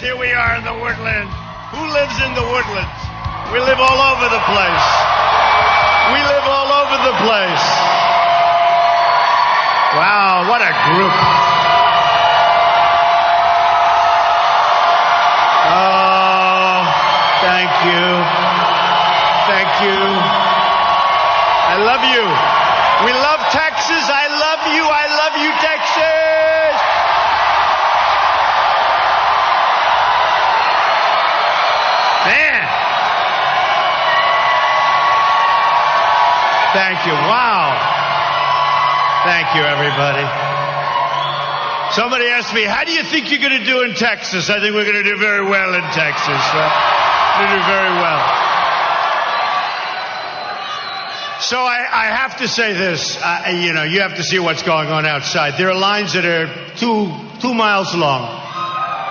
here we are in the Woodlands. Who lives in the Woodlands? We live all over the place. We live all over the place. Wow, what a group. Oh, thank you. Thank you. I love you. We love Texas. I love you. I love you, Texas. Man. Thank you. Wow. Thank you, everybody. Somebody asked me, how do you think you're going to do in Texas? I think we're going to do very well in Texas. We're going to do very well. So I have to say this. You have to see what's going on outside. There are lines that are two miles long.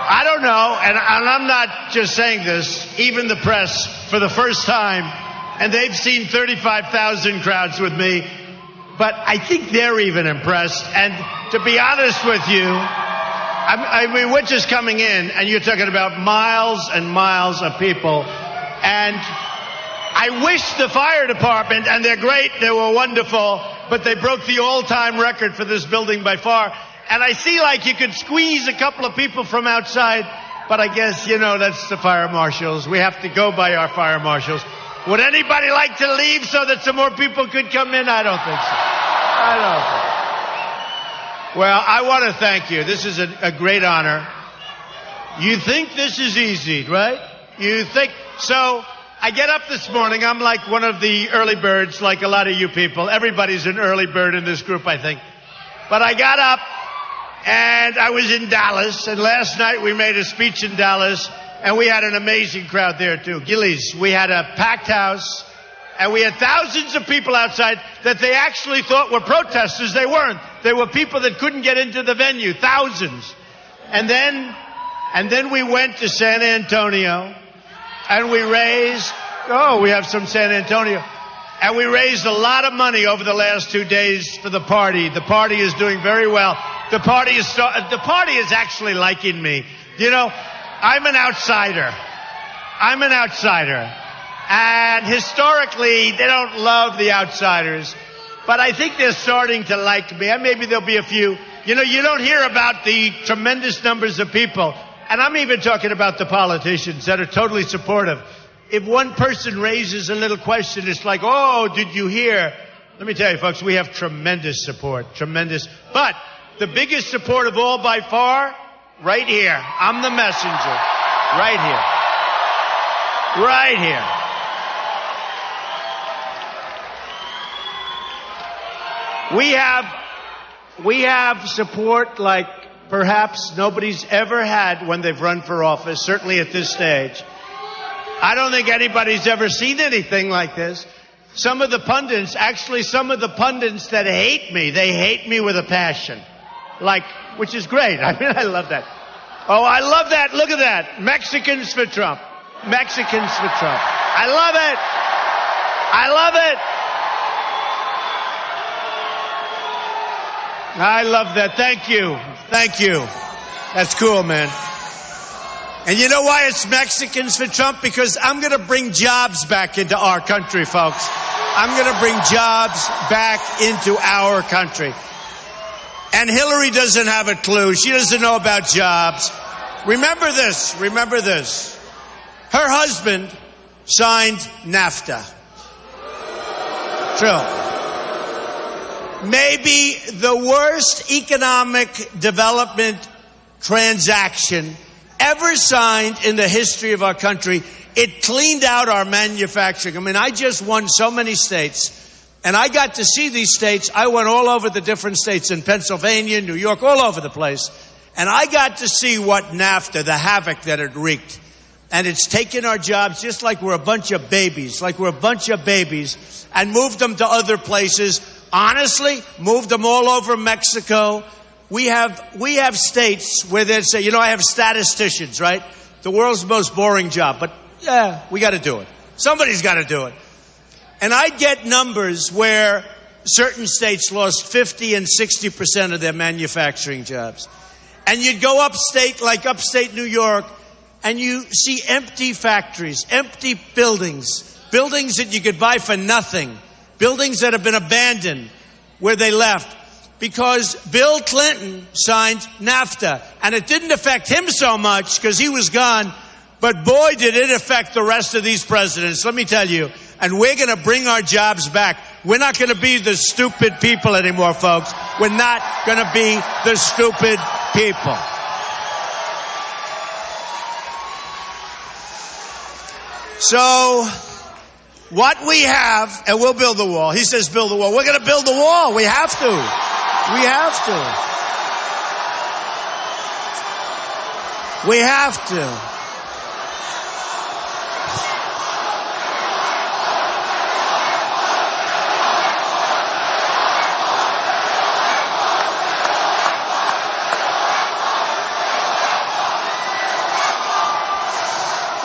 I don't know, and I'm not just saying this. Even the press, for the first time, and they've seen 35,000 crowds with me, but I think they're even impressed. And to be honest with you, I mean, we're just coming in, and you're talking about miles and miles of people, and I wish the fire department, and they're great, they were wonderful, but they broke the all-time record for this building by far. And I see like you could squeeze a couple of people from outside, but I guess, that's the fire marshals. We have to go by our fire marshals. Would anybody like to leave so that some more people could come in? I don't think so. Well, I want to thank you. This is a great honor. You think this is easy, right? You think so. I get up this morning. I'm like one of the early birds, like a lot of you people. Everybody's an early bird in this group, I think. But I got up, and I was in Dallas, and last night we made a speech in Dallas, and we had an amazing crowd there, too. Gillies, we had a packed house, and we had thousands of people outside that they actually thought were protesters. They weren't. They were people that couldn't get into the venue, thousands. And then we went to San Antonio, and we raised, we have some San Antonio. And we raised a lot of money over the last 2 days for the party. The party is doing very well. The party is actually liking me. I'm an outsider. And historically, they don't love the outsiders. But I think they're starting to like me. And maybe there'll be a few. You don't hear about the tremendous numbers of people. And I'm even talking about the politicians that are totally supportive. If one person raises a little question, it's like, oh, did you hear? Let me tell you, folks, we have tremendous support, tremendous. But the biggest support of all by far, right here. I'm the messenger. Right here. Right here. We have support like perhaps nobody's ever had when they've run for office, certainly at this stage. I don't think anybody's ever seen anything like this. Some of the pundits that hate me, they hate me with a passion. Which is great. I mean, I love that. Oh, I love that. Look at that. Mexicans for Trump. Mexicans for Trump. I love it. I love it. I love that. Thank you. Thank you. That's cool, man. And you know why it's Mexicans for Trump? Because I'm going to bring jobs back into our country, folks. I'm going to bring jobs back into our country. And Hillary doesn't have a clue. She doesn't know about jobs. Remember this. Remember this. Her husband signed NAFTA. True. Maybe the worst economic development transaction ever signed in the history of our country. It cleaned out our manufacturing. I mean, I just won so many states, and I got to see these states. I went all over the different states in Pennsylvania, New York, all over the place. And I got to see what NAFTA, the havoc that it wreaked. And it's taken our jobs just like we're a bunch of babies, and moved them to other places. Honestly, moved them all over Mexico. We have states where they say, I have statisticians, right? The world's most boring job, but yeah, we got to do it. Somebody's got to do it. And I get numbers where certain states lost 50 and 60% of their manufacturing jobs. And you'd go upstate, like upstate New York, and you see empty factories, empty buildings, buildings that you could buy for nothing, buildings that have been abandoned where they left because Bill Clinton signed NAFTA. And it didn't affect him so much because he was gone, but boy, did it affect the rest of these presidents. Let me tell you, and we're going to bring our jobs back. We're not going to be the stupid people anymore, folks. We're not going to be the stupid people. So, what we have, and we'll build the wall. He says build the wall. We're going to build the wall. We have to. We have to. We have to.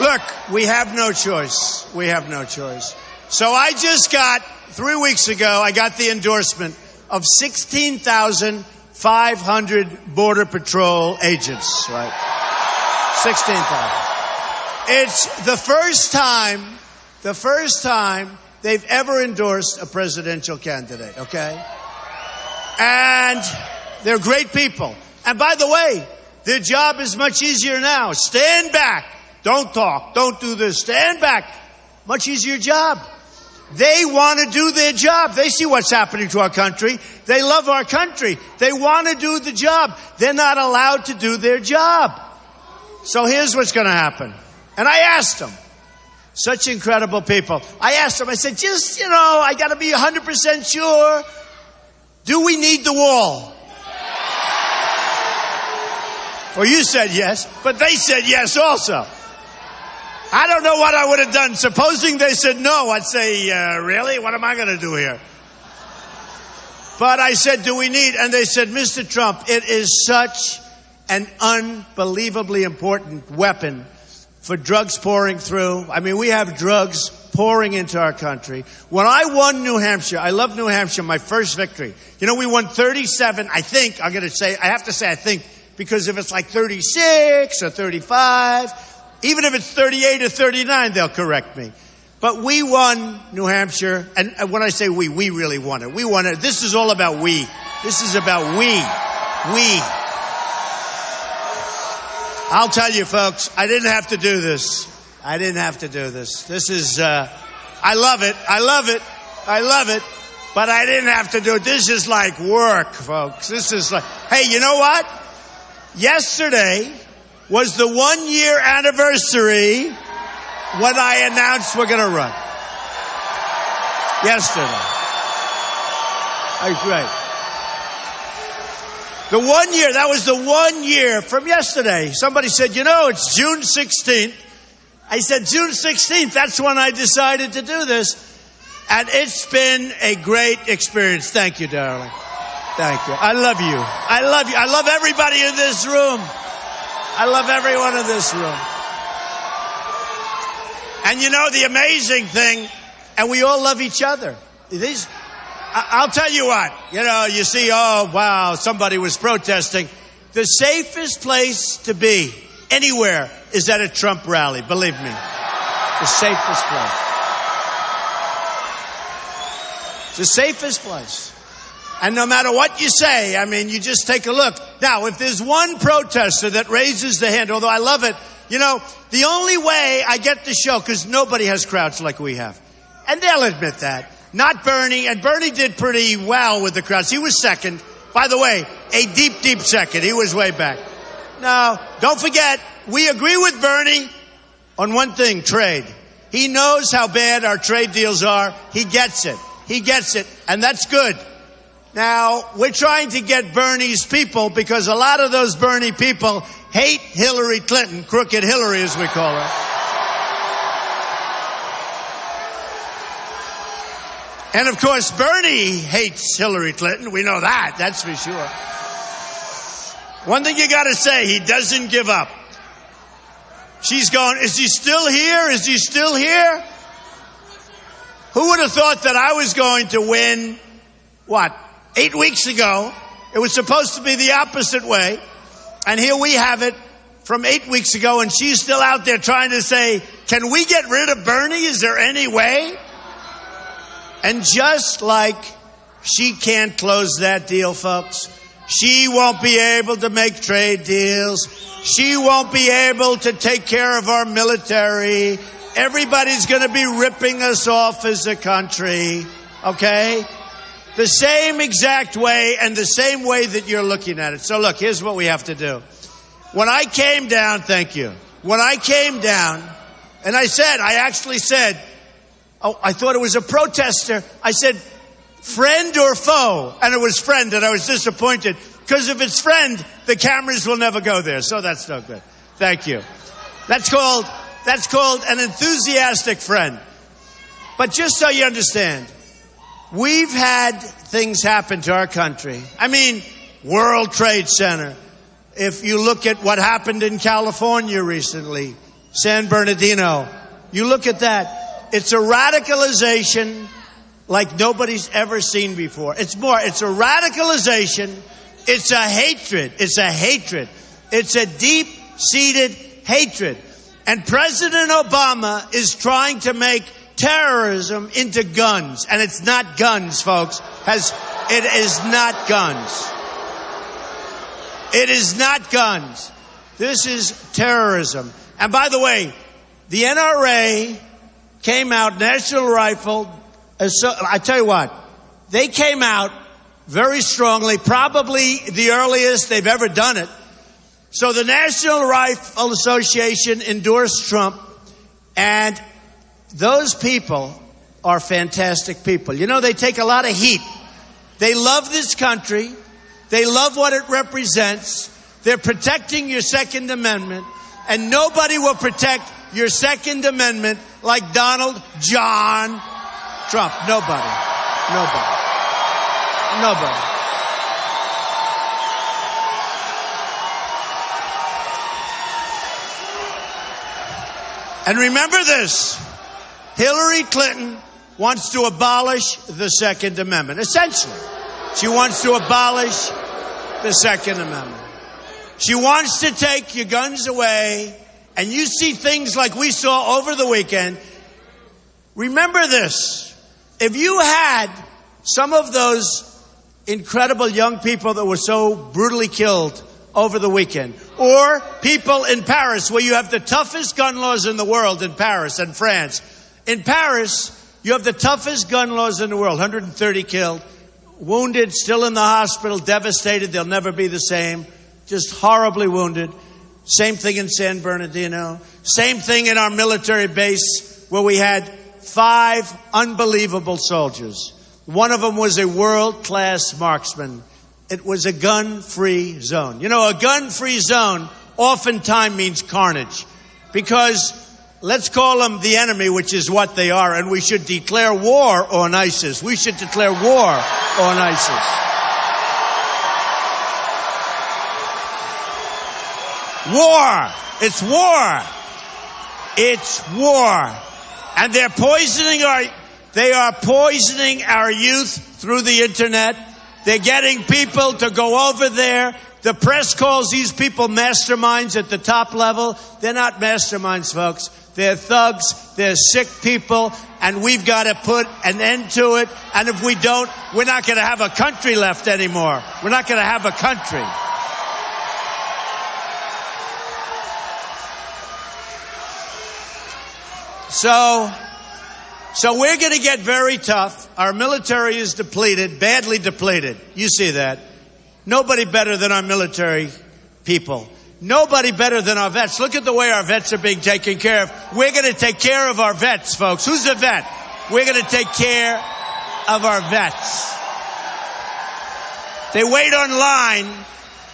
Look, we have no choice. We have no choice. So I just got, 3 weeks ago, I got the endorsement of 16,500 Border Patrol agents, right? 16,000. It's the first time they've ever endorsed a presidential candidate, okay? And they're great people. And by the way, their job is much easier now. Stand back. Don't talk. Don't do this. Stand back. Much easier job. They want to do their job. They see what's happening to our country. They love our country. They want to do the job. They're not allowed to do their job. So here's what's going to happen. And I asked them, such incredible people. I asked them, I said, just, I got to be 100% sure. Do we need the wall? Well, you said yes, but they said yes also. I don't know what I would have done. Supposing they said no, I'd say, really? What am I going to do here? But I said, do we need? And they said, Mr. Trump, it is such an unbelievably important weapon for drugs pouring through. I mean, we have drugs pouring into our country. When I won New Hampshire, I love New Hampshire, my first victory. We won 37, I think, I have to say I think, because if it's like 36 or 35, even if it's 38 or 39, they'll correct me. But we won New Hampshire, and when I say we really won it. We won it. This is all about we. This is about we. We. I'll tell you, folks, I didn't have to do this. I didn't have to do this. This is, I love it. I love it. I love it. But I didn't have to do it. This is like work, folks. This is like, hey, you know what? Yesterday was the 1-year anniversary when I announced we're going to run. Yesterday. That's right. The 1 year, that was the 1 year from yesterday. Somebody said, it's June 16th. I said, June 16th, that's when I decided to do this. And it's been a great experience. Thank you, darling. Thank you. I love you. I love you. I love everybody in this room. I love everyone in this room. And the amazing thing, and we all love each other. I'll tell you what, you see, oh, wow, somebody was protesting. The safest place to be anywhere is at a Trump rally, believe me. The safest place. It's the safest place. And no matter what you say, you just take a look. Now, if there's one protester that raises the hand, although I love it, the only way I get the show, because nobody has crowds like we have. And they'll admit that. Not Bernie, and Bernie did pretty well with the crowds. He was second. By the way, a deep, deep second. He was way back. No, don't forget, we agree with Bernie on one thing, trade. He knows how bad our trade deals are. He gets it. He gets it, and that's good. Now, we're trying to get Bernie's people, because a lot of those Bernie people hate Hillary Clinton, crooked Hillary as we call her. And of course, Bernie hates Hillary Clinton. We know that, that's for sure. One thing you gotta say, he doesn't give up. She's going, is he still here? Is he still here? Who would have thought that I was going to win, 8 weeks ago? It was supposed to be the opposite way. And here we have it from 8 weeks ago, and she's still out there trying to say, can we get rid of Bernie? Is there any way? And just like she can't close that deal, folks, she won't be able to make trade deals. She won't be able to take care of our military. Everybody's going to be ripping us off as a country, okay? The same exact way and the same way that you're looking at it. So look, here's what we have to do. When I came down, thank you. When I came down, and I actually said, oh, I thought it was a protester. I said, friend or foe? And it was friend, and I was disappointed. Because if it's friend, the cameras will never go there. So that's no good. Thank you. That's called an enthusiastic friend. But just so you understand, we've had things happen to our country. I mean, World Trade Center. If you look at what happened in California recently, San Bernardino, you look at that. It's a radicalization like nobody's ever seen before. It's a radicalization. It's a hatred. It's a hatred. It's a deep-seated hatred. And President Obama is trying to make terrorism into guns. And it's not guns, folks. It is not guns. It is not guns. This is terrorism. And by the way, the NRA came out, National Rifle. I tell you what, they came out very strongly, probably the earliest they've ever done it. So the National Rifle Association endorsed Trump, and those people are fantastic people. You know, they take a lot of heat. They love this country. They love what it represents. They're protecting your Second Amendment, and nobody will protect your Second Amendment like Donald John Trump. Nobody. And remember this, Hillary Clinton wants to abolish the Second Amendment. Essentially, she wants to abolish the Second Amendment. She wants to take your guns away, and you see things like we saw over the weekend. Remember this. If you had some of those incredible young people that were so brutally killed over the weekend, or people in Paris, where you have the toughest gun laws in the world, in Paris and France. In Paris, you have the toughest gun laws in the world. 130 killed, wounded, still in the hospital, devastated. They'll never be the same. Just horribly wounded. Same thing in San Bernardino. Same thing in our military base, where we had 5 unbelievable soldiers. One of them was a world-class marksman. It was a gun-free zone. You know, a gun-free zone oftentimes means carnage, because let's call them the enemy, which is what they are, and we should declare war on ISIS. We should declare war on ISIS. War. It's war. It's war. And they are poisoning our youth through the internet. They're getting people to go over there. The press calls these people masterminds at the top level. They're not masterminds, folks. They're thugs. They're sick people. And we've got to put an end to it. And if we don't, we're not going to have a country left anymore. We're not going to have a country. So we're going to get very tough. Our military is depleted, badly depleted. You see that. Nobody better than our military people. Nobody better than our vets. Look at the way our vets are being taken care of. We're going to take care of our vets, folks. Who's a vet? We're going to take care of our vets. They wait online.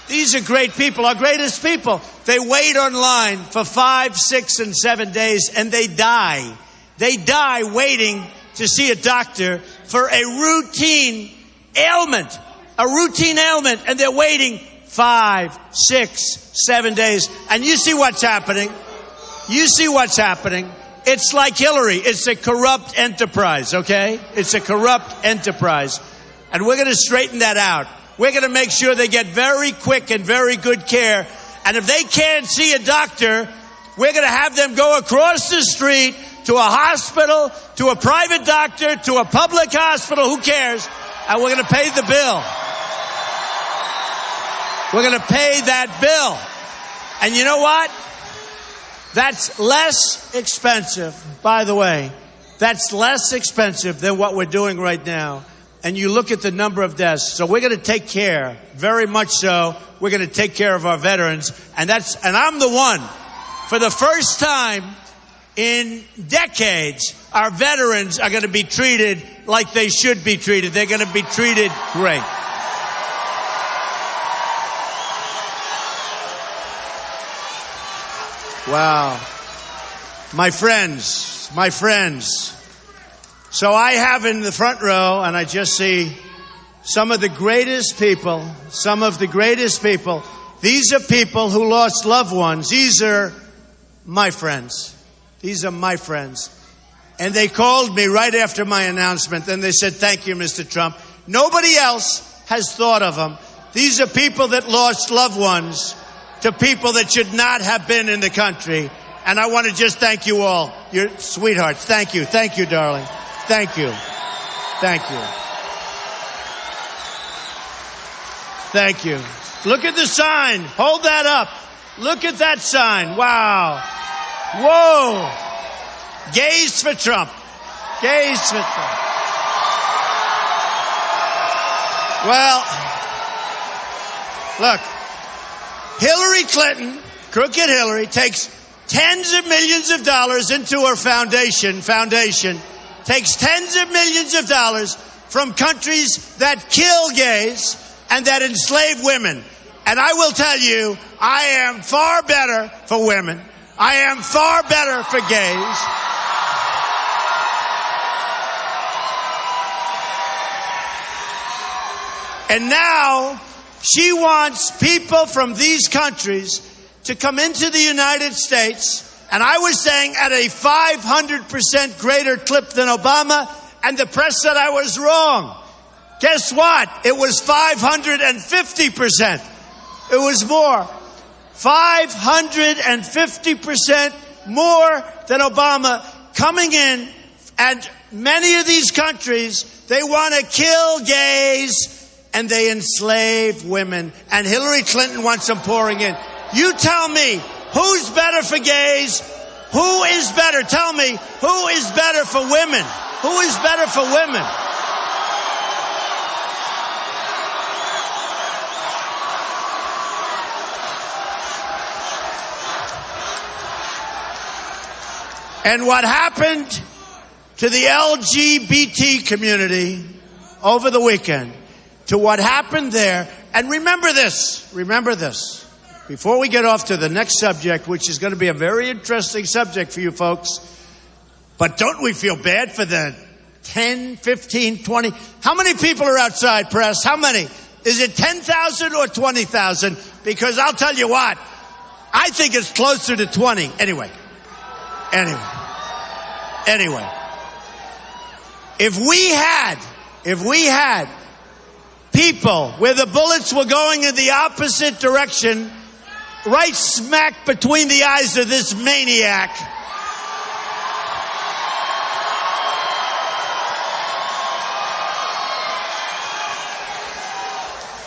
These are great people, our greatest people. They wait online for 5, 6, and 7 days, and they die. They die waiting to see a doctor for a routine ailment. A routine ailment, and they're waiting 5, 6, 7 days. And you see what's happening. You see what's happening. It's like Hillary. It's a corrupt enterprise, okay? It's a corrupt enterprise. And we're going to straighten that out. We're going to make sure they get very quick and very good care. And if they can't see a doctor, we're going to have them go across the street to a hospital, to a private doctor, to a public hospital, who cares? And we're going to pay the bill. We're going to pay that bill. And you know what? That's less expensive, by the way. That's less expensive than what we're doing right now. And you look at the number of deaths. So we're going to take care, very much so. We're going to take care of our veterans. And I'm the one, for the first time in decades, our veterans are going to be treated like they should be treated. They're going to be treated great. Wow. My friends. So I have in the front row, and I just see some of the greatest people. These are people who lost loved ones. These are my friends. And they called me right after my announcement, and they said, thank you, Mr. Trump. Nobody else has thought of them. These are people that lost loved ones to people that should not have been in the country. And I want to just thank you all. You're sweethearts. Thank you, darling. Thank you. Look at the sign. Hold that up. Look at that sign. Wow. Whoa. Gays for Trump. Well, look. Hillary Clinton, crooked Hillary, takes tens of millions of dollars into her foundation, takes tens of millions of dollars from countries that kill gays and that enslave women. And I will tell you, I am far better for women. I am far better for gays. And now she wants people from these countries to come into the United States, and I was saying at a 500% greater clip than Obama, and the press said I was wrong. Guess what? It was 550%. It was more. 550% more than Obama coming in, and many of these countries, they want to kill gays and they enslave women. And Hillary Clinton wants them pouring in. You tell me, who's better for gays? Who is better? Tell me, who is better for women? Who is better for women? And what happened to the LGBT community over the weekend, to what happened there, and remember this, before we get off to the next subject, which is going to be a very interesting subject for you folks, but don't we feel bad for the 10, 15, 20, how many people are outside, press? How many? Is it 10,000 or 20,000? Because I'll tell you what, I think it's closer to 20. Anyway. If we had people where the bullets were going in the opposite direction, right smack between the eyes of this maniac,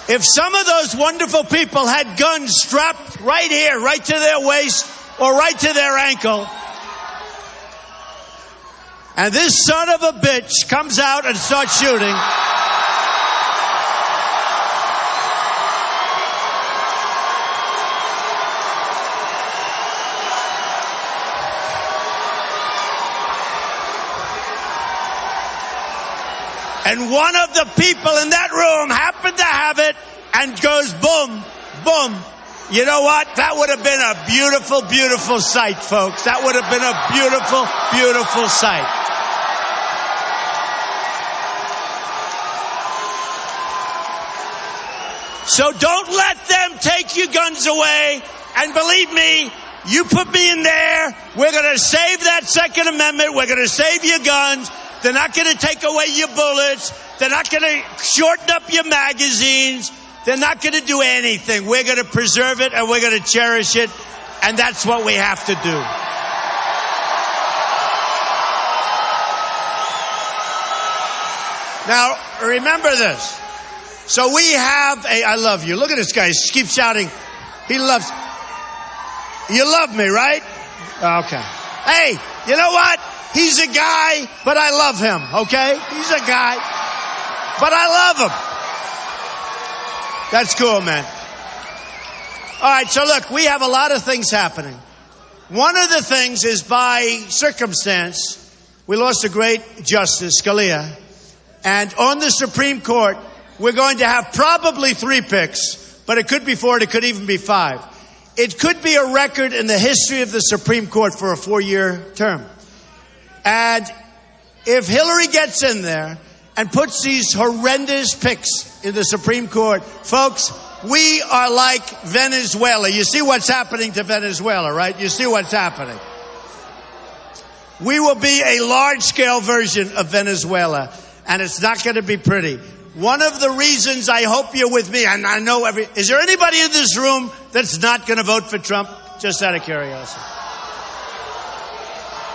if some of those wonderful people had guns strapped right here, right to their waist or right to their ankle, and this son of a bitch comes out and starts shooting, and one of the people in that room happened to have it and goes boom, boom. You know what? That would have been a beautiful, beautiful sight, folks. That would have been a beautiful, beautiful sight. So don't let them take your guns away. And believe me, you put me in there, we're going to save that Second Amendment. We're going to save your guns. They're not going to take away your bullets. They're not going to shorten up your magazines. They're not going to do anything. We're going to preserve it and we're going to cherish it. And that's what we have to do. Now, remember this. So we have I love you. Look at this guy. He keeps shouting. He loves. You love me, right? Okay. Hey, you know what? He's a guy, but I love him, okay? He's a guy, but I love him. That's cool, man. All right, so look, we have a lot of things happening. One of the things is by circumstance, we lost a great justice, Scalia. And on the Supreme Court, we're going to have probably 3 picks, but it could be 4, it could even be 5. It could be a record in the history of the Supreme Court for a 4-year term. And if Hillary gets in there and puts these horrendous picks in the Supreme Court, folks, we are like Venezuela. You see what's happening to Venezuela, right? You see what's happening. We will be a large-scale version of Venezuela, and it's not going to be pretty. One of the reasons I hope you're with me, and I know is there anybody in this room that's not going to vote for Trump? Just out of curiosity.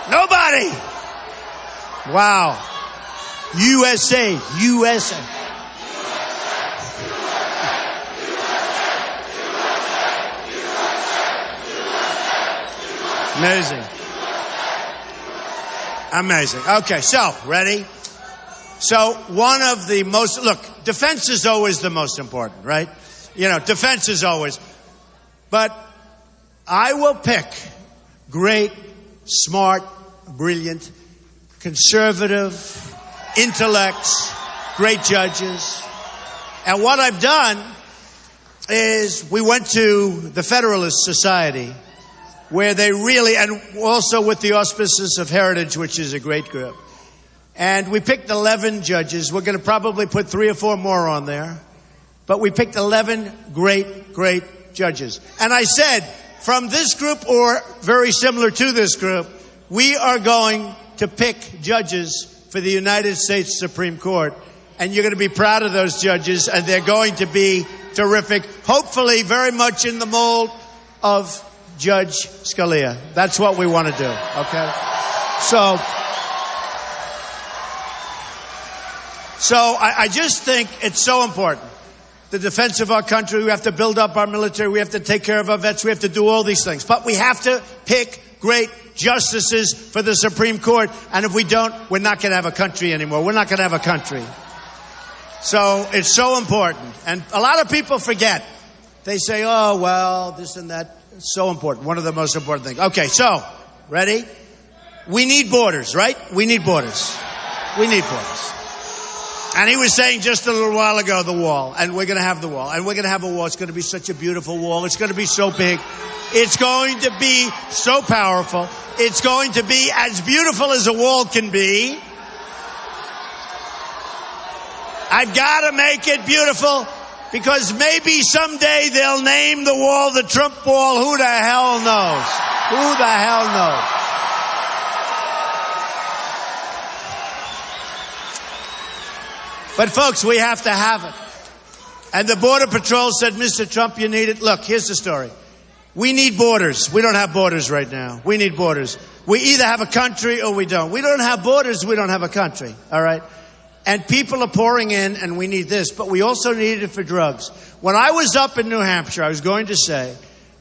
Nobody. Wow. USA. Amazing. Okay, so, ready? So, one of the most, look, defense is always the most important, right? You know, defense is always. But I will pick great, smart, brilliant, conservative, intellects, great judges. And what I've done is we went to the Federalist Society, where they really, and also with the auspices of Heritage, which is a great group. And we picked 11 judges. We're going to probably put 3 or 4 more on there. But we picked 11 great judges. And I said, from this group or very similar to this group, we are going to pick judges for the United States Supreme Court. And you're going to be proud of those judges, and they're going to be terrific. Hopefully very much in the mold of Judge Scalia. That's what we want to do, okay? So I just think it's so important. The defense of our country, we have to build up our military, we have to take care of our vets, we have to do all these things. But we have to pick great justices for the Supreme Court. And if we don't, we're not going to have a country anymore. We're not going to have a country. So it's so important. And a lot of people forget. They say, oh, well, this and that. It's so important. One of the most important things. Okay, so, ready? We need borders, right? We need borders. We need borders. And he was saying just a little while ago, the wall. And we're going to have the wall. And we're going to have a wall. It's going to be such a beautiful wall. It's going to be so big. It's going to be so powerful. It's going to be as beautiful as a wall can be. I've got to make it beautiful, because maybe someday they'll name the wall the Trump wall. Who the hell knows? Who the hell knows? But folks, we have to have it. And the Border Patrol said, Mr. Trump, you need it. Look, here's the story. We need borders. We don't have borders right now. We need borders. We either have a country or we don't. We don't have borders. We don't have a country. All right? And people are pouring in, and we need this. But we also need it for drugs. When I was up in New Hampshire, I was going to say,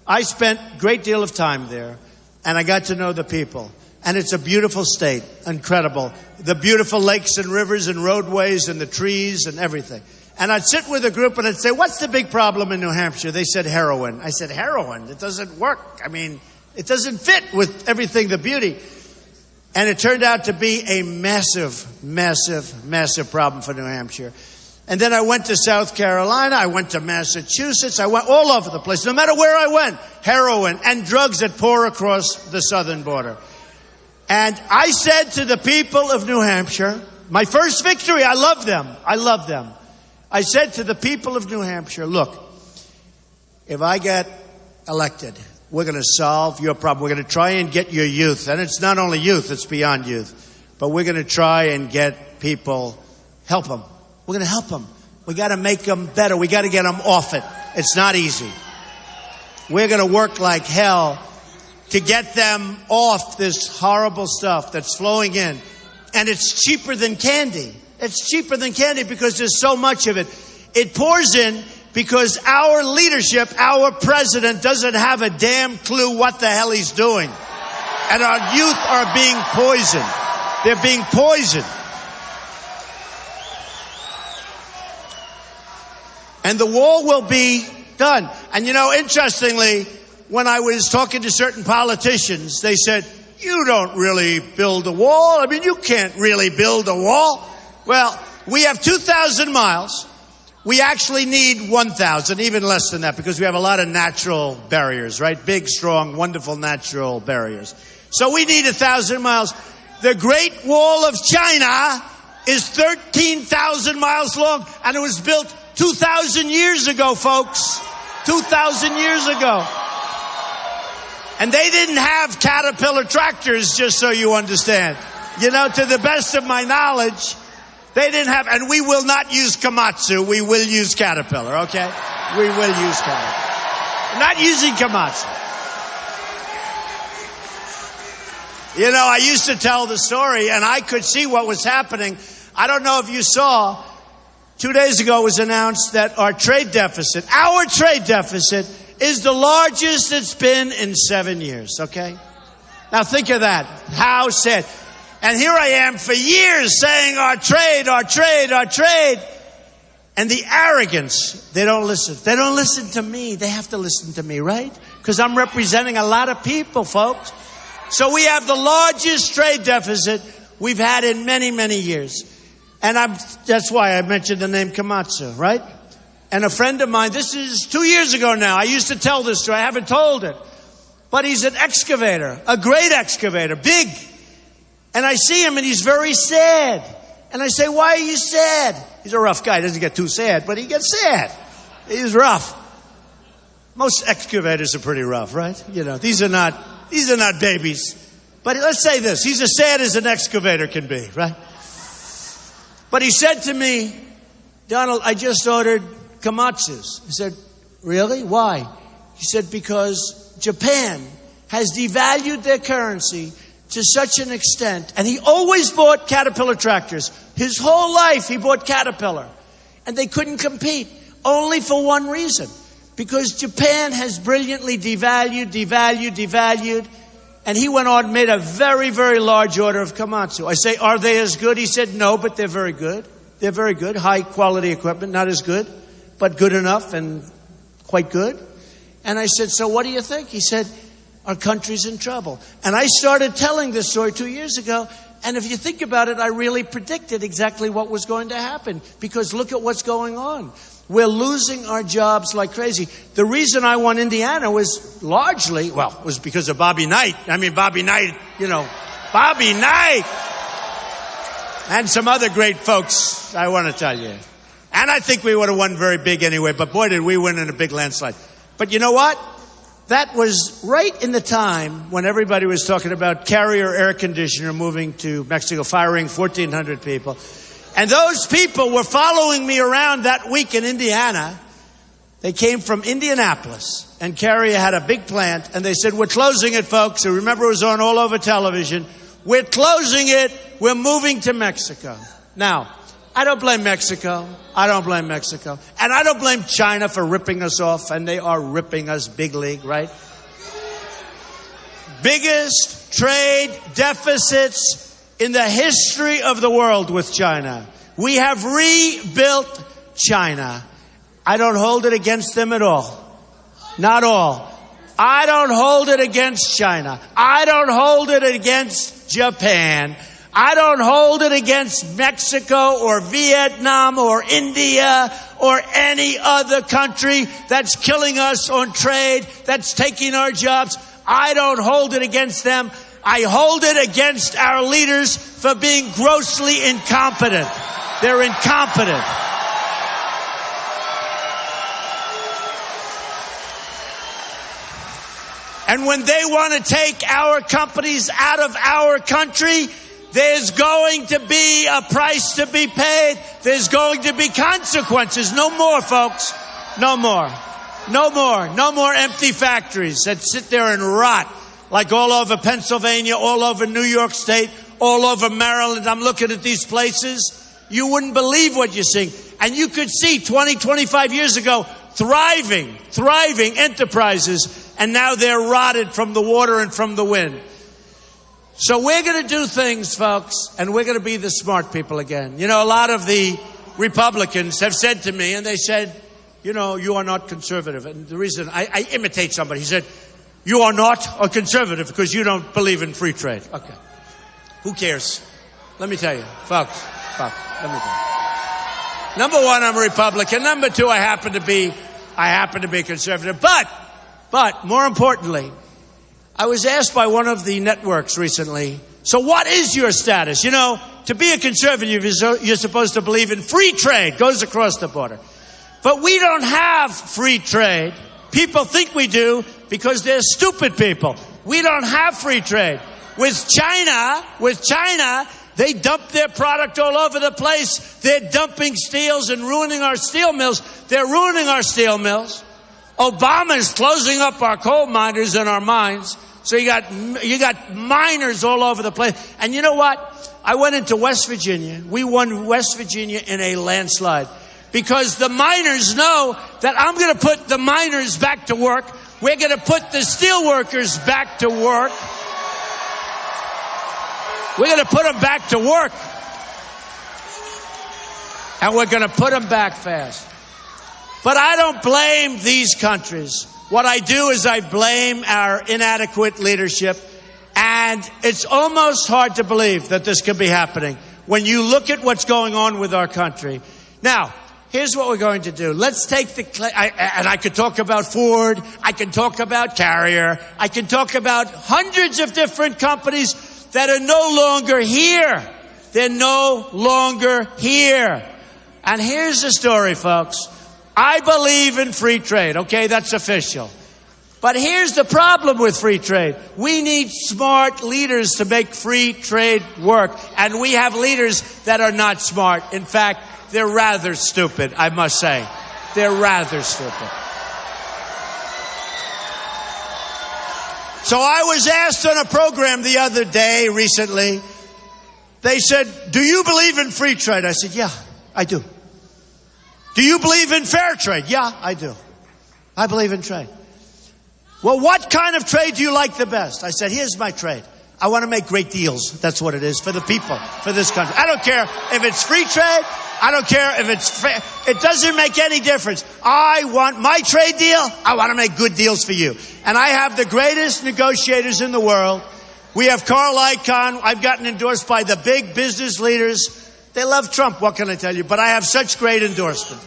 I spent a great deal of time there, and I got to know the people. And it's a beautiful state. Incredible. The beautiful lakes and rivers and roadways and the trees and everything. And I'd sit with a group and I'd say, what's the big problem in New Hampshire? They said heroin. I said, heroin? It doesn't work. I mean, it doesn't fit with everything, the beauty. And it turned out to be a massive problem for New Hampshire. And then I went to South Carolina. I went to Massachusetts. I went all over the place. No matter where I went, heroin and drugs that pour across the southern border. And I said to the people of New Hampshire, my first victory, I love them. I love them. I said to the people of New Hampshire, look, if I get elected, we're going to solve your problem. We're going to try and get your youth. And it's not only youth, it's beyond youth. But we're going to try and get people, help them. We're going to help them. We got to make them better. We got to get them off it. It's not easy. We're going to work like hell to get them off this horrible stuff that's flowing in. And it's cheaper than candy. It's cheaper than candy because there's so much of it. It pours in because our leadership, our president, doesn't have a damn clue what the hell he's doing. And our youth are being poisoned. They're being poisoned. And the wall will be done. And interestingly, when I was talking to certain politicians, they said, you don't really build a wall. I mean, you can't really build a wall. Well, we have 2,000 miles. We actually need 1,000, even less than that, because we have a lot of natural barriers, right? Big, strong, wonderful natural barriers. So we need 1,000 miles. The Great Wall of China is 13,000 miles long, and it was built 2,000 years ago, folks. 2,000 years ago. And they didn't have Caterpillar tractors, just so you understand. To the best of my knowledge, they didn't have, and we will not use Komatsu. We will use Caterpillar, okay? We will use Caterpillar. We're not using Komatsu. I used to tell the story, and I could see what was happening. I don't know if you saw, 2 days ago it was announced that our trade deficit is the largest it's been in 7 years, okay? Now think of that. How sad. And here I am for years saying our trade. And the arrogance, they don't listen. They don't listen to me. They have to listen to me, right? Because I'm representing a lot of people, folks. So we have the largest trade deficit we've had in many, many years. And that's why I mentioned the name Komatsu, right? And a friend of mine, this is 2 years ago now. I used to tell this story. I haven't told it. But he's an excavator, a great excavator, big. And I see him and he's very sad. And I say, why are you sad? He's a rough guy. He doesn't get too sad, but he gets sad. He's rough. Most excavators are pretty rough, right? These are not babies. But let's say this. He's as sad as an excavator can be, right? But he said to me, Donald, I just ordered Komatsus. I said, really? Why? He said, because Japan has devalued their currency to such an extent. And he always bought Caterpillar tractors. His whole life he bought Caterpillar. And they couldn't compete. Only for one reason. Because Japan has brilliantly devalued. And he went on and made a very, very large order of Komatsu. I say, are they as good? He said, no, but they're very good. They're very good. High quality equipment. Not as good, but good enough and quite good. And I said, so what do you think? He said, our country's in trouble. And I started telling this story 2 years ago. And if you think about it, I really predicted exactly what was going to happen. Because look at what's going on. We're losing our jobs like crazy. The reason I won Indiana was largely, was because of Bobby Knight. Bobby Knight. And some other great folks, I want to tell you. And I think we would have won very big anyway. But boy, did we win in a big landslide. But you know what? That was right in the time when everybody was talking about Carrier air conditioner moving to Mexico, firing 1,400 people. And those people were following me around that week in Indiana. They came from Indianapolis, and Carrier had a big plant, and they said, we're closing it, folks. So remember, it was on all over television. We're closing it. We're moving to Mexico. Now, I don't blame Mexico. And I don't blame China for ripping us off, and they are ripping us big league, right? Biggest trade deficits in the history of the world with China. We have rebuilt China. I don't hold it against them at all. Not all. I don't hold it against China. I don't hold it against Japan. I don't hold it against Mexico or Vietnam or India or any other country that's killing us on trade, that's taking our jobs. I don't hold it against them. I hold it against our leaders for being grossly incompetent. They're incompetent. And when they want to take our companies out of our country, There's going to be a price to be paid. There's going to be consequences. No more, folks. No more. No more. No more empty factories that sit there and rot like all over Pennsylvania, all over New York State, all over Maryland. I'm looking at these places. You wouldn't believe what you're seeing. And you could see 20, 25 years ago, thriving enterprises, and now they're rotted from the water and from the wind. So we're going to do things, folks, and we're going to be the smart people again. You know, a lot of the Republicans have said to me, and they said, you know, you are not conservative. And the reason I imitate somebody, he said, you are not a conservative because you don't believe in free trade. Okay. Who cares? Let me tell you, folks, let me tell you. Number one, I'm a Republican. Number two, I happen to be conservative. But more importantly, I was asked by one of the networks recently, so what is your status? You know, to be a conservative, you're supposed to believe in free trade, goes across the border. But we don't have free trade. People think we do because they're stupid people. We don't have free trade. With China, they dump their product all over the place. They're dumping steels and ruining our steel mills. They're ruining our steel mills. Obama's closing up our coal miners and our mines. So you got miners all over the place. And you know what? I went into West Virginia. We won West Virginia in a landslide. Because the miners know that I'm going to put the miners back to work. We're going to put the steel workers back to work. We're going to put them back to work. And we're going to put them back fast. But I don't blame these countries. What I do is I blame our inadequate leadership. And it's almost hard to believe that this could be happening when you look at what's going on with our country. Now, here's what we're going to do. Let's take I could talk about Ford. I can talk about Carrier. I can talk about hundreds of different companies that are no longer here. They're no longer here. And here's the story, folks. I believe in free trade. Okay, that's official. But here's the problem with free trade. We need smart leaders to make free trade work. And we have leaders that are not smart. In fact, they're rather stupid, I must say. They're rather stupid. So I was asked on a program the other day, recently. They said, do you believe in free trade? I said, yeah, I do. Do you believe in fair trade? Yeah, I do. I believe in trade. Well, what kind of trade do you like the best? I said, here's my trade. I want to make great deals. That's what it is for the people, for this country. I don't care if it's free trade. I don't care if it's fair. It doesn't make any difference. I want my trade deal. I want to make good deals for you. And I have the greatest negotiators in the world. We have Carl Icahn. I've gotten endorsed by the big business leaders. They love Trump. What can I tell you? But I have such great endorsement.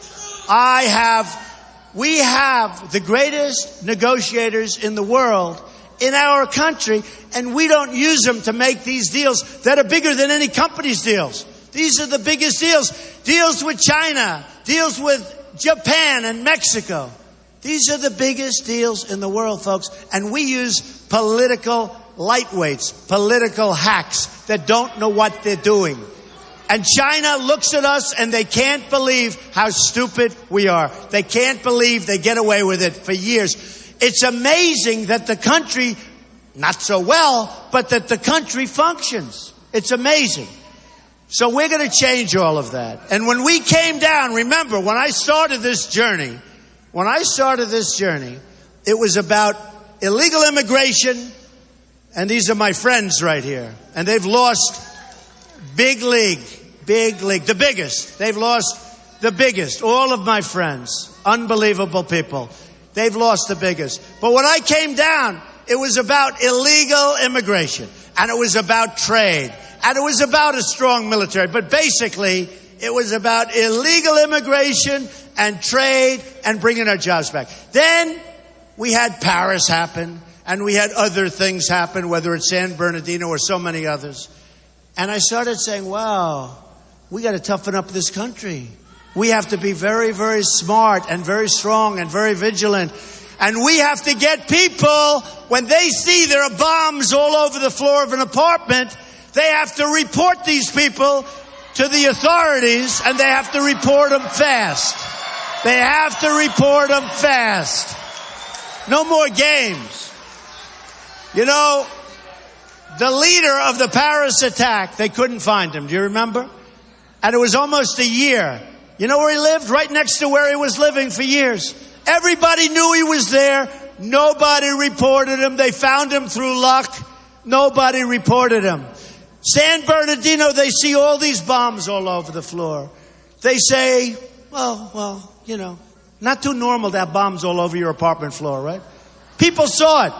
We have the greatest negotiators in the world in our country, and we don't use them to make these deals that are bigger than any company's deals. These are the biggest deals. Deals with China, deals with Japan and Mexico. These are the biggest deals in the world, folks. And we use political lightweights, political hacks that don't know what they're doing. And China looks at us and they can't believe how stupid we are. They can't believe they get away with it for years. It's amazing that the country, not so well, but that the country functions. It's amazing. So we're going to change all of that. And when we came down, remember, when I started this journey, it was about illegal immigration. And these are my friends right here. And they've lost big league, the biggest. They've lost the biggest. All of my friends, unbelievable people. They've lost the biggest. But when I came down, it was about illegal immigration. And it was about trade. And it was about a strong military. But basically, it was about illegal immigration and trade and bringing our jobs back. Then we had Paris happen. And we had other things happen, whether it's San Bernardino or so many others. And I started saying, wow, we got to toughen up this country. We have to be very, very smart and very strong and very vigilant. And we have to get people, when they see there are bombs all over the floor of an apartment, they have to report these people to the authorities, and they have to report them fast. They have to report them fast. No more games. You know, the leader of the Paris attack, they couldn't find him. Do you remember? And it was almost a year. You know where he lived? Right next to where he was living for years. Everybody knew he was there. Nobody reported him. They found him through luck. Nobody reported him. San Bernardino, they see all these bombs all over the floor. They say, well, you know, not too normal to have bombs all over your apartment floor, right? People saw it.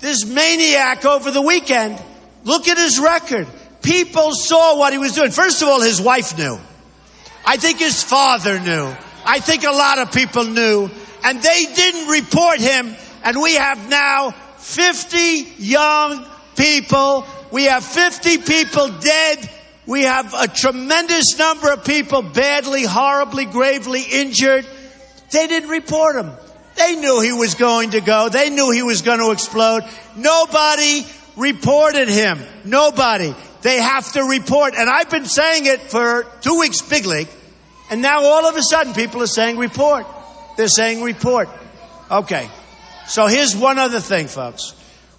This maniac over the weekend, look at his record. People saw what he was doing. First of all, his wife knew. I think his father knew. I think a lot of people knew. And they didn't report him. And we have now 50 young people. We have 50 people dead. We have a tremendous number of people badly, horribly, gravely injured. They didn't report him. They knew he was going to go. They knew he was going to explode. Nobody reported him. Nobody. They have to report. And I've been saying it for 2 weeks, big league. And now all of a sudden people are saying report. They're saying report. Okay. So here's one other thing, folks.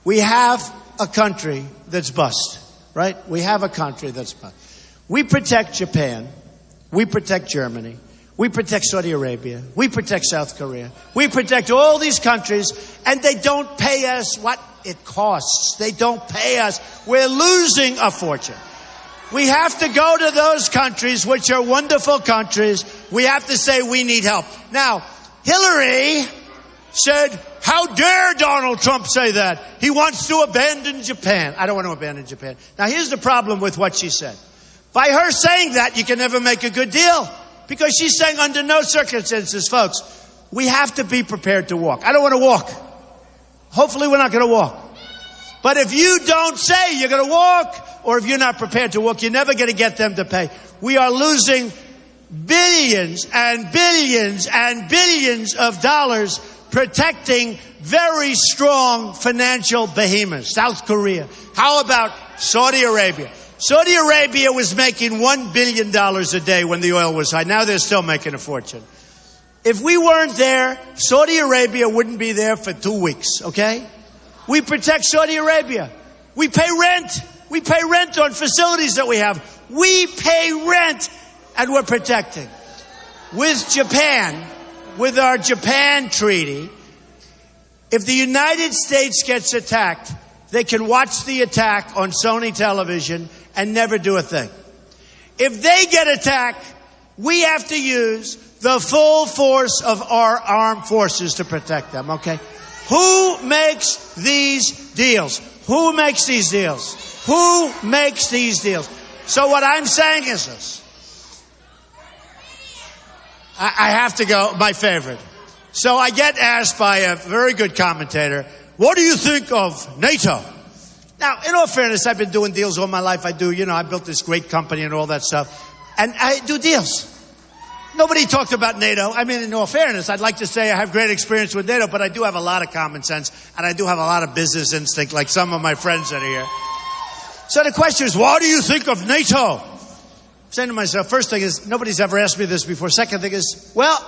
We have a country that's bust, right? We have a country that's bust. We protect Japan. We protect Germany. We protect Saudi Arabia. We protect South Korea. We protect all these countries, and they don't pay us what it costs. They don't pay us. We're losing a fortune. We have to go to those countries, which are wonderful countries. We have to say we need help. Now, Hillary said, how dare Donald Trump say that? He wants to abandon Japan. I don't want to abandon Japan. Now, here's the problem with what she said. By her saying that, you can never make a good deal. Because she's saying under no circumstances, folks, we have to be prepared to walk. I don't want to walk. Hopefully we're not going to walk. But if you don't say you're going to walk, or if you're not prepared to walk, you're never going to get them to pay. We are losing billions and billions and billions of dollars protecting very strong financial behemoths. South Korea. How about Saudi Arabia? Saudi Arabia was making $1 billion a day when the oil was high. Now they're still making a fortune. If we weren't there, Saudi Arabia wouldn't be there for 2 weeks, okay? We protect Saudi Arabia. We pay rent. We pay rent on facilities that we have. We pay rent, and we're protecting. With Japan, with our Japan treaty, if the United States gets attacked, they can watch the attack on Sony television and never do a thing. If they get attacked, we have to use the full force of our armed forces to protect them, okay? Who makes these deals? Who makes these deals? Who makes these deals? So what I'm saying is this. I have to go, my favorite. So I get asked by a very good commentator, what do you think of NATO? Now, in all fairness, I've been doing deals all my life. I built this great company and all that stuff. And I do deals. Nobody talked about NATO. I mean, in all fairness, I'd like to say I have great experience with NATO, but I do have a lot of common sense, and I do have a lot of business instinct, like some of my friends that are here. So the question is, what do you think of NATO? I'm saying to myself, first thing is, nobody's ever asked me this before. Second thing is, well,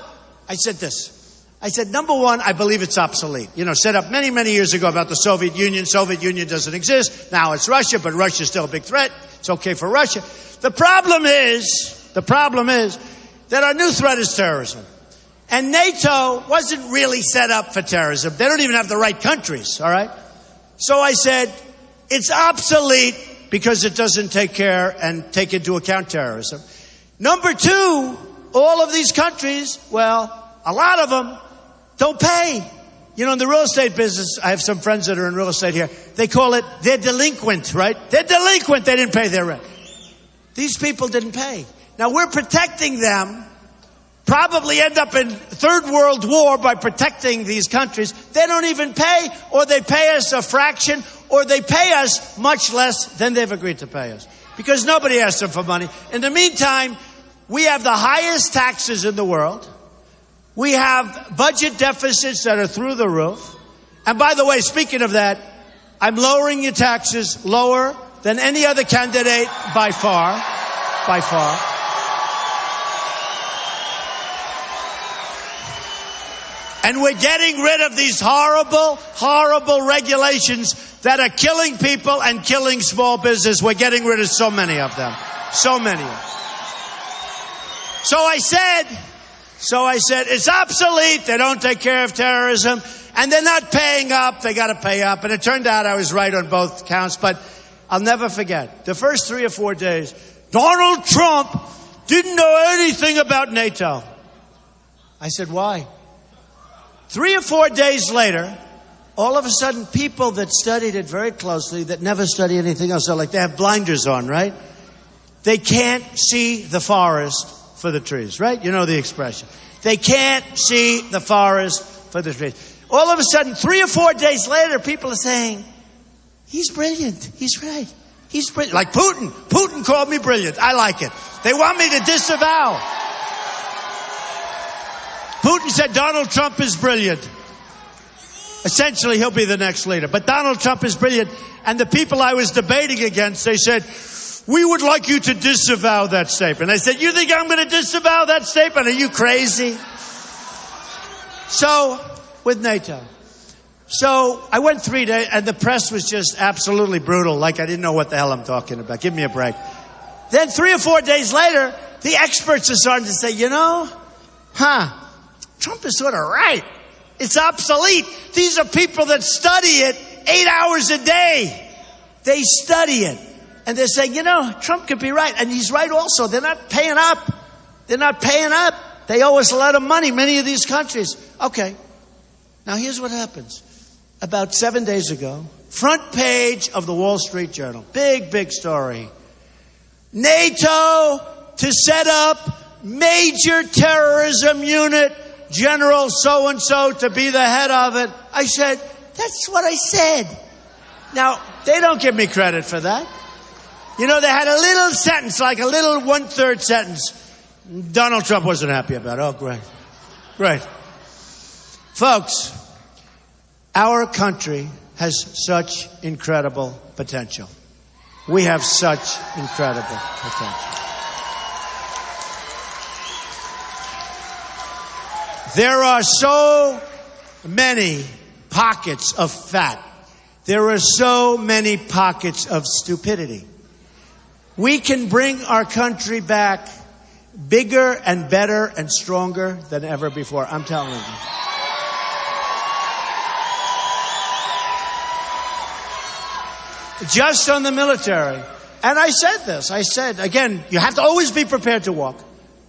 I said this. I said, number one, I believe it's obsolete. Set up many, many years ago about the Soviet Union. Soviet Union doesn't exist. Now it's Russia, but Russia's still a big threat. It's okay for Russia. The problem is that our new threat is terrorism. And NATO wasn't really set up for terrorism. They don't even have the right countries, all right? So I said, it's obsolete because it doesn't take care and take into account terrorism. Number two, all of these countries, well, a lot of them don't pay. In the real estate business, I have some friends that are in real estate here. They call it, they're delinquent, right? They're delinquent. They didn't pay their rent. These people didn't pay. Now, we're protecting them, probably end up in third world war by protecting these countries. They don't even pay, or they pay us a fraction, or they pay us much less than they've agreed to pay us. Because nobody asked them for money. In the meantime, we have the highest taxes in the world. We have budget deficits that are through the roof. And by the way, speaking of that, I'm lowering your taxes lower than any other candidate by far. By far. And we're getting rid of these horrible, horrible regulations that are killing people and killing small business. We're getting rid of so many of them. So many of them. So I said, it's obsolete. They don't take care of terrorism. And they're not paying up. They got to pay up. And it turned out I was right on both counts. But I'll never forget. The first 3 or 4 days, Donald Trump didn't know anything about NATO. I said, why? 3 or 4 days later, all of a sudden, people that studied it very closely, that never study anything else, so like they have blinders on, right? They can't see the forest for the trees, right? You know the expression. They can't see the forest for the trees. All of a sudden, 3 or 4 days later, people are saying, he's brilliant. He's right. He's brilliant. Like Putin. Putin called me brilliant. I like it. They want me to disavow. Putin said Donald Trump is brilliant. Essentially, he'll be the next leader. But Donald Trump is brilliant. And the people I was debating against, they said, we would like you to disavow that statement. I said, you think I'm going to disavow that statement? Are you crazy? So, with NATO. So, I went 3 days, and the press was just absolutely brutal, like I didn't know what the hell I'm talking about. Give me a break. Then 3 or 4 days later, the experts are starting to say, Trump is sort of right. It's obsolete. These are people that study it 8 hours a day. They study it. And they're saying, Trump could be right. And he's right also. They're not paying up. They're not paying up. They owe us a lot of money, many of these countries. Okay. Now here's what happens. About 7 days ago, front page of the Wall Street Journal. Big, big story. NATO to set up major terrorism unit. General so-and-so to be the head of it. I said, that's what I said. Now, they don't give me credit for that. They had a little sentence, like a little 1/3 sentence. Donald Trump wasn't happy about it. Oh, great. Great. Folks, our country has such incredible potential. We have such incredible potential. There are so many pockets of fat. There are so many pockets of stupidity. We can bring our country back bigger and better and stronger than ever before. I'm telling you. Just on the military. And I said this. I said, again, you have to always be prepared to walk.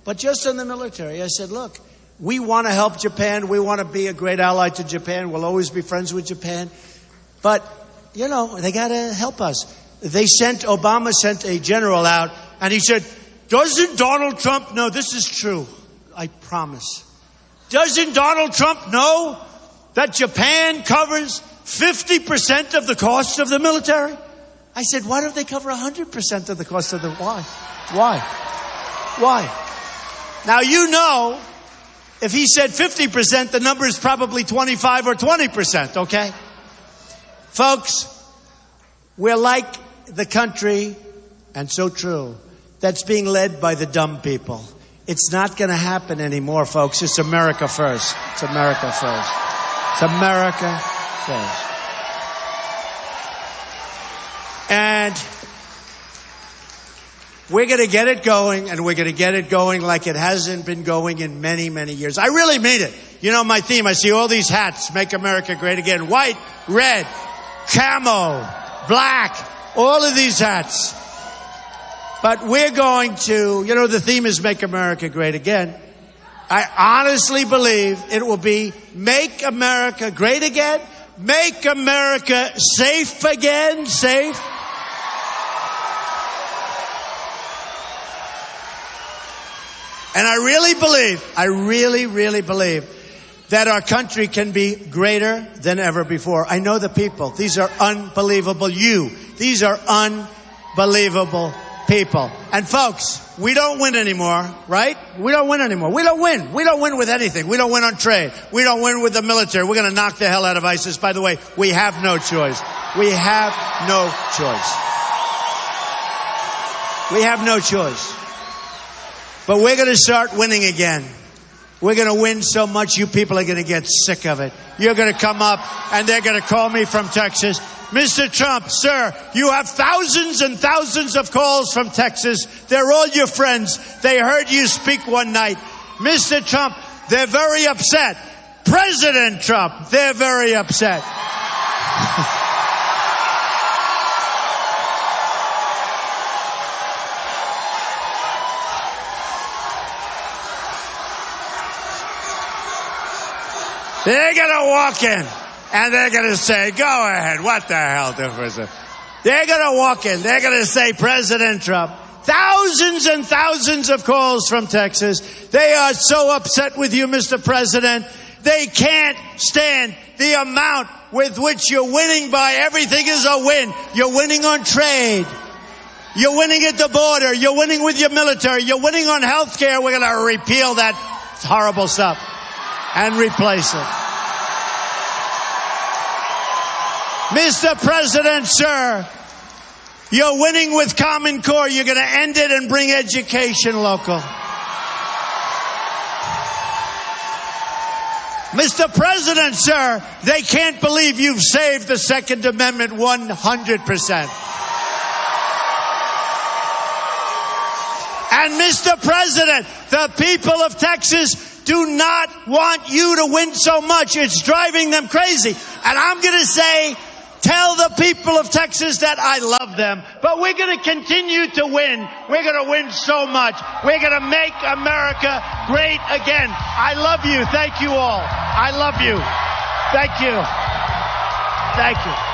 But just on the military, I said, look, we want to help Japan. We want to be a great ally to Japan. We'll always be friends with Japan. But, they got to help us. Obama sent a general out, and he said, doesn't Donald Trump know, this is true, I promise. Doesn't Donald Trump know that Japan covers 50% of the cost of the military? I said, why don't they cover 100% of the cost of the, why? Now, if he said 50%, the number is probably 25 or 20%, okay? Folks, we're like the country, and so true, that's being led by the dumb people. It's not going to happen anymore, folks. It's America first. It's America first. It's America first. And we're going to get it going, and we're going to get it going like it hasn't been going in many, many years. I really mean it. My theme, I see all these hats, Make America Great Again. White, red, camo, black, all of these hats. But we're going to, the theme is Make America Great Again. I honestly believe it will be Make America Great Again, Make America Safe Again, safe. And I really believe that our country can be greater than ever before. I know the people. These are unbelievable. These are unbelievable people. And folks, we don't win anymore, right? We don't win anymore. We don't win. We don't win with anything. We don't win on trade. We don't win with the military. We're going to knock the hell out of ISIS. By the way, we have no choice. We have no choice. We have no choice. But we're going to start winning again. We're going to win so much you people are going to get sick of it. You're going to come up and they're going to call me from Texas. Mr. Trump, sir, you have thousands and thousands of calls from Texas. They're all your friends. They heard you speak one night. Mr. Trump, they're very upset. President Trump, they're very upset. They're going to walk in and they're going to say, go ahead, what the hell difference? They're going to walk in, they're going to say, President Trump. Thousands and thousands of calls from Texas. They are so upset with you, Mr. President. They can't stand the amount with which you're winning by. Everything is a win. You're winning on trade. You're winning at the border. You're winning with your military. You're winning on health care. We're going to repeal that horrible stuff and replace it. Mr. President, sir, you're winning with Common Core. You're going to end it and bring education local. Mr. President, sir, they can't believe you've saved the Second Amendment 100%. And Mr. President, the people of Texas do not want you to win so much. It's driving them crazy. And I'm going to say, tell the people of Texas that I love them. But we're going to continue to win. We're going to win so much. We're going to make America great again. I love you. Thank you all. I love you. Thank you. Thank you.